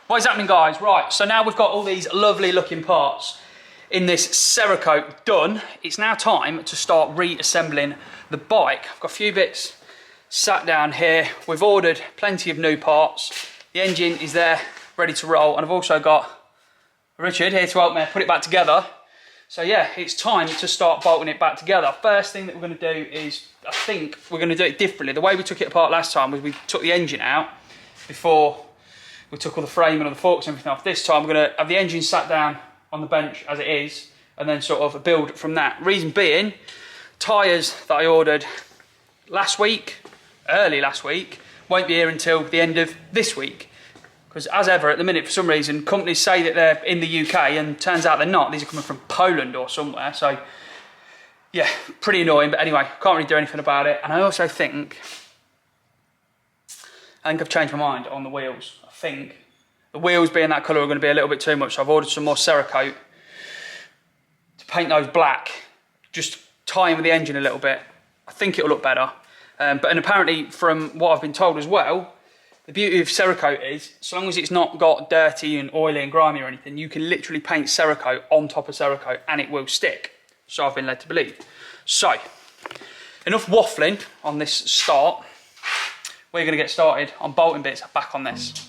What is happening, guys? Right, so now we've got all these lovely looking parts in this Cerakote done. It's now time to start reassembling the bike. I've got a few bits sat down here. We've ordered plenty of new parts. The engine is there, ready to roll, and I've also got Richard here to help me put it back together. So yeah, it's time to start bolting it back together. First thing that we're going to do is, I think we're going to do it differently. The way we took it apart last time was we took the engine out before we took all the frame and all the forks and everything off. This time we're going to have the engine sat down on the bench as it is and then sort of build from that. Reason being, tyres that I ordered last week, early last week, won't be here until the end of this week. Because as ever, at the minute, for some reason, companies say that they're in the UK and turns out they're not. These are coming from Poland or somewhere. So yeah, pretty annoying. But anyway, can't really do anything about it. And I also think I've changed my mind on the wheels. I think the wheels being that colour are going to be a little bit too much. So I've ordered some more Cerakote to paint those black. Just tie in with the engine a little bit. I think it'll look better. And apparently from what I've been told as well, the beauty of Cerakote is, so long as it's not got dirty and oily and grimy or anything, you can literally paint Cerakote on top of Cerakote and it will stick. So I've been led to believe. So, enough waffling on this start. We're going to get started on bolting bits back on this.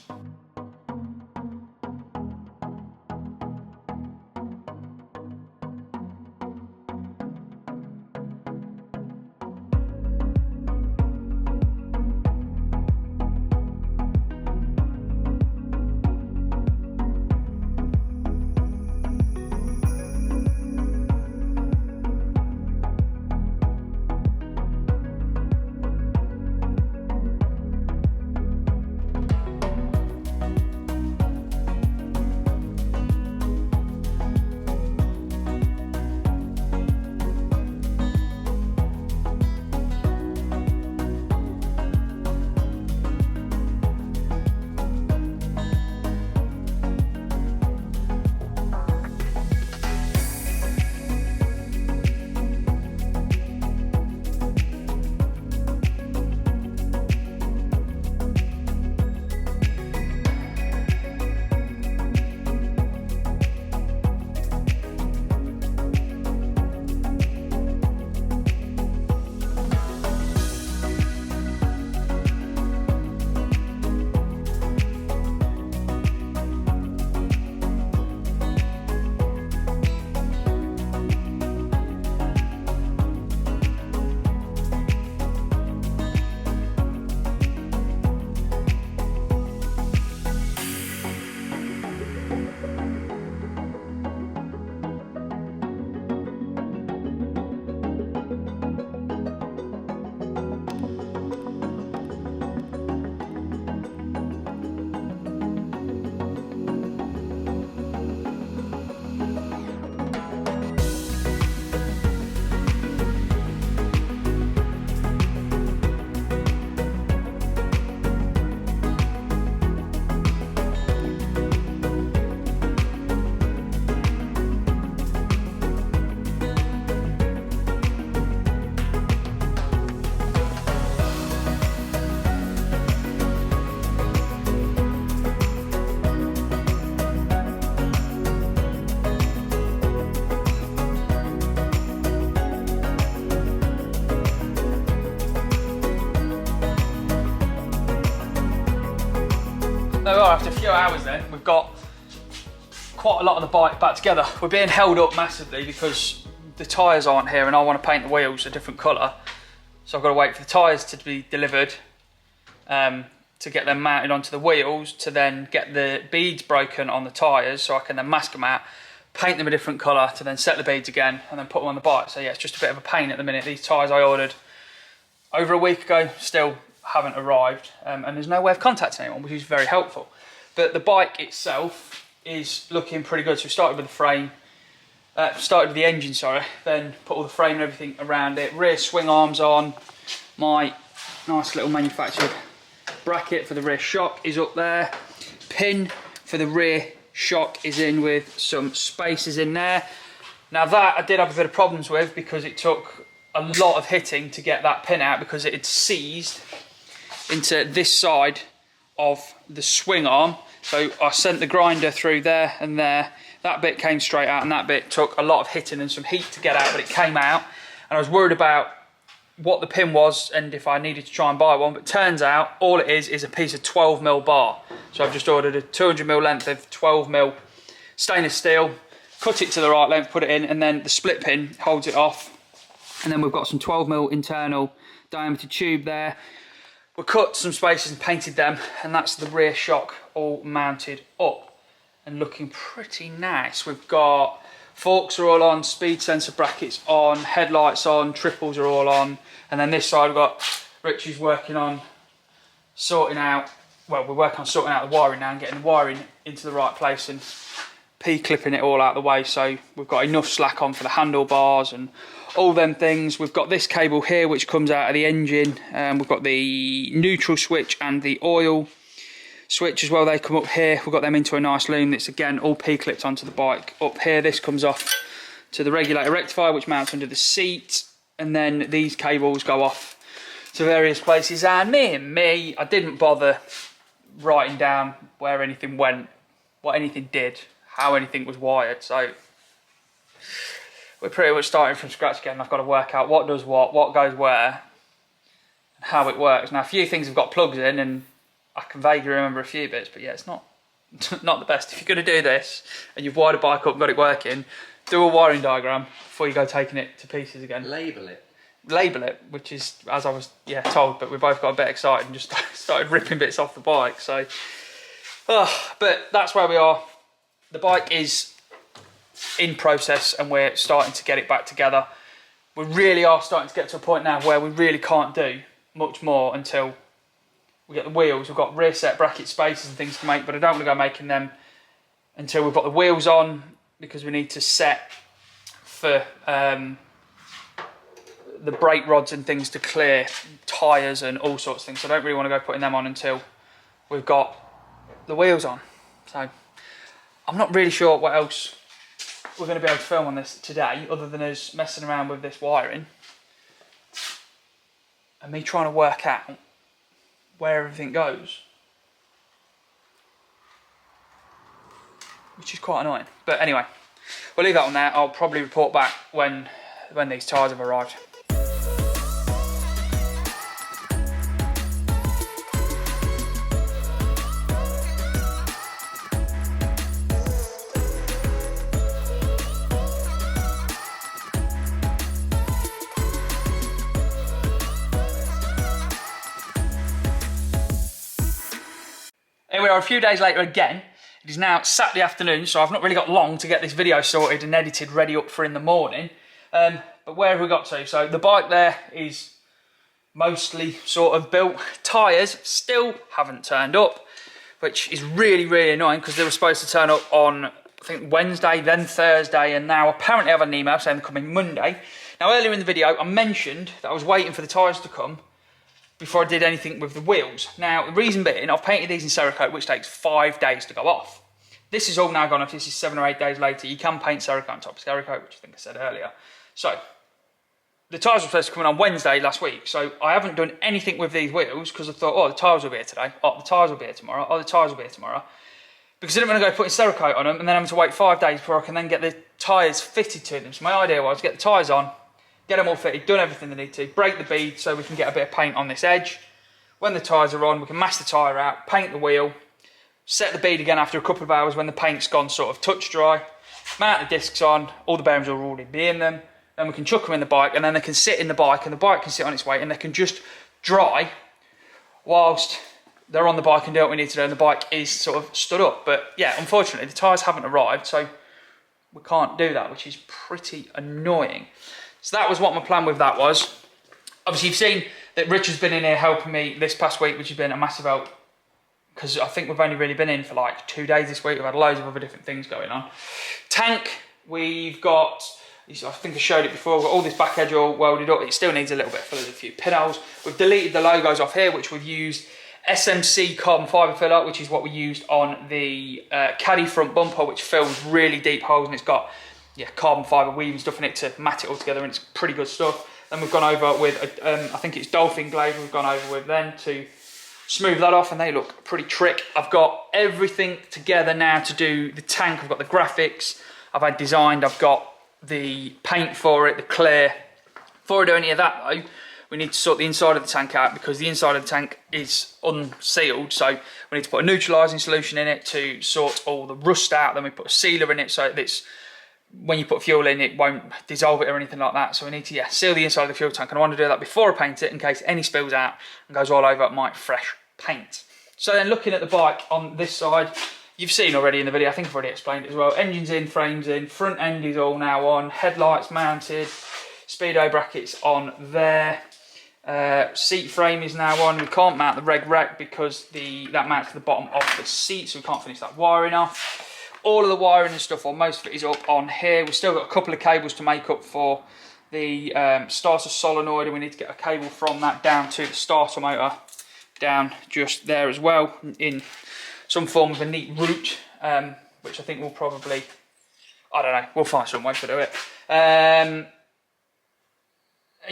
So after a few hours then, we've got quite a lot of the bike back together. We're being held up massively because the tyres aren't here and I want to paint the wheels a different colour. So I've got to wait for the tyres to be delivered to get them mounted onto the wheels, to then get the beads broken on the tyres so I can then mask them out, paint them a different colour to then set the beads again and then put them on the bike. So yeah, it's just a bit of a pain at the minute. These tyres I ordered over a week ago still haven't arrived and there's no way of contacting anyone, which is very helpful. But the bike itself is looking pretty good. So we started with the frame, started with the engine, sorry, then put all the frame and everything around it. Rear swing arms on, my nice little manufactured bracket for the rear shock is up there. Pin for the rear shock is in with some spaces in there. Now that I did have a bit of problems with because it took a lot of hitting to get that pin out because it had seized into this side of the swing arm So I sent the grinder through there and there. That bit came straight out, and that bit took a lot of hitting and some heat to get out, but it came out. And I was worried about what the pin was and if I needed to try and buy one, but turns out all it is a piece of 12mm bar. So I've just ordered a 200mm length of 12mm stainless steel, cut it to the right length, put it in, and then the split pin holds it off. And then we've got some 12mm internal diameter tube there. We cut some spaces and painted them, and that's the rear shock all mounted up and looking pretty nice. We've got forks are all on, speed sensor brackets on, headlights on, triples are all on, and then this side we've got Richie's working on sorting out, well, we're working on sorting out the wiring now and getting the wiring into the right place and P-clipping it all out of the way, so we've got enough slack on for the handlebars and all them things. We've got this cable here which comes out of the engine, we've got the neutral switch and the oil switch as well, they come up here. We've got them into a nice loom that's again all P-clipped onto the bike. Up here this comes off to the regulator rectifier which mounts under the seat, and then these cables go off to various places, and me, I didn't bother writing down where anything went, what anything did, how anything was wired, so we're pretty much starting from scratch again. I've got to work out what does what goes where, and how it works. Now a few things have got plugs in and I can vaguely remember a few bits, but yeah, it's not the best. If you're going to do this and you've wired a bike up and got it working, do a wiring diagram before you go taking it to pieces again. Label it, which is as I was told, but we both got a bit excited and just started ripping bits off the bike. So, but that's where we are. The bike is in process and we're starting to get it back together. We really are starting to get to a point now where we really can't do much more until we get the wheels. We've got rear set bracket spaces and things to make, but I don't want to go making them until we've got the wheels on, because we need to set for the brake rods and things to clear, tyres and all sorts of things. So I don't really want to go putting them on until we've got the wheels on. So I'm not really sure what else we're going to be able to film on this today, other than us messing around with this wiring and me trying to work out where everything goes, which is quite annoying. But anyway, we'll leave that on there. I'll probably report back when these tyres have arrived. Here we are a few days later again. It is now Saturday afternoon, so I've not really got long to get this video sorted and edited ready up for in the morning. But where have we got to? So the bike there is mostly sort of built. Tyres still haven't turned up, which is really, really annoying, because they were supposed to turn up on, I think, Wednesday, then Thursday, and now apparently I've had an email saying they're coming Monday. Now earlier in the video I mentioned that I was waiting for the tyres to come before I did anything with the wheels. Now, the reason being, I've painted these in Cerakote, which takes 5 days to go off. This is all now gone off. This is 7 or 8 days later. You can paint Cerakote on top of Cerakote, which I think I said earlier. So, the tyres were supposed to come in on Wednesday last week, so I haven't done anything with these wheels, because I thought, oh, the tyres will be here today. Oh, the tyres will be here tomorrow. Oh, the tyres will be here tomorrow. Because I didn't want to go putting Cerakote on them and then having to wait 5 days before I can then get the tyres fitted to them. So my idea was get the tyres on, get them all fitted, done everything they need to, break the bead so we can get a bit of paint on this edge. When the tyres are on, we can mask the tyre out, paint the wheel, set the bead again after a couple of hours when the paint's gone sort of touch dry, mount the discs on, all the bearings will already be in them, then we can chuck them in the bike, and then they can sit in the bike and the bike can sit on its weight, and they can just dry whilst they're on the bike and do what we need to do, and the bike is sort of stood up. But yeah, unfortunately the tyres haven't arrived, so we can't do that, which is pretty annoying. So that was what my plan with that was. Obviously you've seen that Rich has been in here helping me this past week, which has been a massive help, because I think we've only really been in for like 2 days this week. We've had loads of other different things going on. Tank, we've got, I think I showed it before, we've got all this back edge all welded up. It still needs a little bit of filler, a few pinholes. We've deleted the logos off here, which we've used SMC carbon fibre filler, which is what we used on the Caddy front bumper, which fills really deep holes, and it's got carbon fibre weaving stuff in it to mat it all together, and it's pretty good stuff. Then we've gone over with, I think it's Dolphin Glaze we've gone over with then to smooth that off, and they look pretty trick. I've got everything together now to do the tank. I've got the graphics I've had designed, I've got the paint for it, the clear. Before I do any of that though, we need to sort the inside of the tank out, because the inside of the tank is unsealed, so we need to put a neutralising solution in it to sort all the rust out. Then we put a sealer in it so that it's, when you put fuel in, it won't dissolve it or anything like that. So we need to seal the inside of the fuel tank, and I want to do that before I paint it in case any spills out and goes all over my fresh paint. So then, looking at the bike on this side, you've seen already in the video, I think I've already explained it as well. Engine's in, frames in, front end is all now on, headlights mounted, speedo brackets on there. Seat frame is now on. We can't mount the reg because that mounts to the bottom of the seat, so we can't finish that wiring off. All of the wiring and stuff, or most of it, is up on here. We've still got a couple of cables to make up for the starter solenoid, and we need to get a cable from that down to the starter motor, down just there as well, in some form of a neat route, which I think we'll probably, I don't know, we'll find some way to do it. And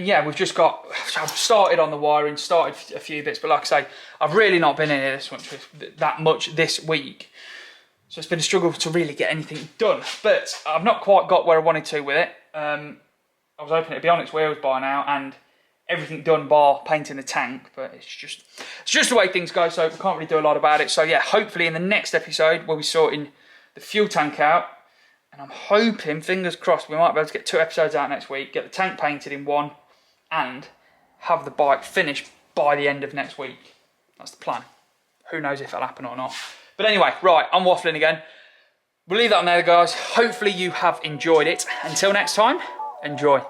yeah, we've just got, I've started on the wiring, started a few bits, but like I say, I've really not been in here that much this week. So it's been a struggle to really get anything done. But I've not quite got where I wanted to with it. I was hoping it'd be on its wheels by now and everything done bar painting the tank, but it's just the way things go, so we can't really do a lot about it. So yeah, hopefully in the next episode we'll be sorting the fuel tank out, and I'm hoping, fingers crossed, we might be able to get 2 episodes out next week, get the tank painted in one, and have the bike finished by the end of next week. That's the plan. Who knows if it'll happen or not. But anyway, right, I'm waffling again. We'll leave that on there, guys. Hopefully you have enjoyed it. Until next time, enjoy.